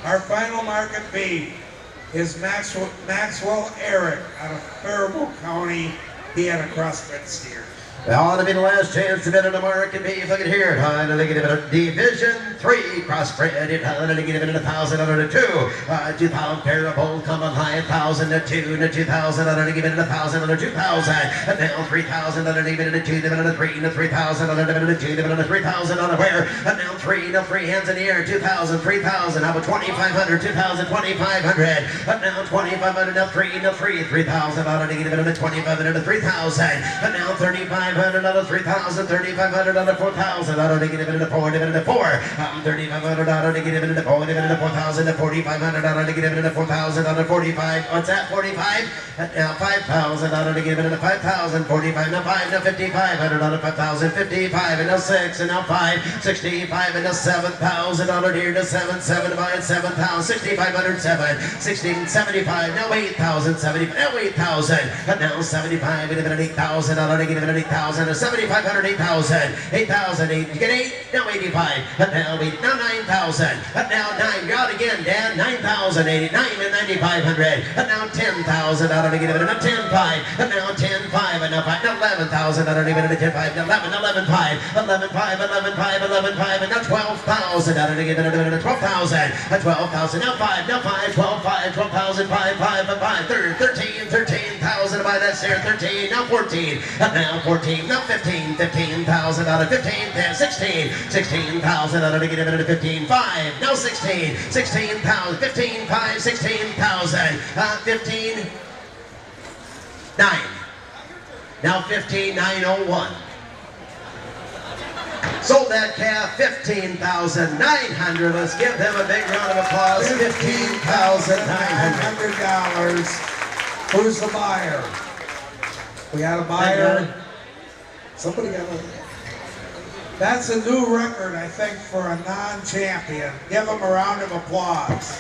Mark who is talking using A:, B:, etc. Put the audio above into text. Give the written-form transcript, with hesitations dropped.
A: Our final market B is Maxwell Ehrich out of Fairbault County. He had a crossbred steer.
B: Well, it'll be the last chance to bid on the market beef. Look at here. To give it a Division 3 crossbred. To give it a 1,000 under 2. 2,000 Fairbault coming high. 1,000 to 2 to 2,000 under to give it a 1,000 under 2,000. And now 3,000 under to give it a 2 to 3 to 3,000 under to give it a 2 to 3,000 under where? And now 3 to 3 hands in the air. 2,000, 3,000. How about 2,500? 2,000, 2,500. And now 2,500. Now 3 to 3. 3,000 under to give it a 2,500 to 3,000. And now 3,500 out of 3,000, 3,500 out of 4,000, out of negative into 4, divided into 4, 3,500 out of negative into 4, divided into 4,000, to 4,500 out of negative into 4,000, out of 45, what's that, 45? Now 5,000 out of negative into 5,000, 45, now 5, now 5,500 out of 5,000, 55, and now 6, and now 5, 65, and now 7,000 out of here to 7, 7 by 7,000, 6,500, 7, 16, 75, now 8,000, 75, now 8,000, and now 75, and 8,000 out of negative into 8,000. 7,500, 8,000, 8,000, 8, you get 8, now 85, and now 8, now 9,000, and now 9, you're out again, Dan, 9,000, 89, and 9,500, and now 10,000, I don't give it, and now 10,5, and now 10,5, and now 5, now 11,000, I don't even, and 10,5, now 11, 11,5, 11,5, 11,5, 11,5, and now 12,000, I don't give it, and 12,000, and 12,000, now 5, now 5, 12,5, 12,000, 5, 5, 5, 13, 13,000, by that there, 13, now 14, and now 14, now 15, 15,000 out of 15, 16, 16,000 out of negative into 15, 5, now 16, 16,000, 15, 5, 16,000, 15, 9, now 15, 901. Sold that calf, 15,900. Let's give them a big round of applause. $15,900.
A: Who's the buyer? We got a buyer. Somebody got a... That's a new record, I think, for a non-champion. Give them a round of applause.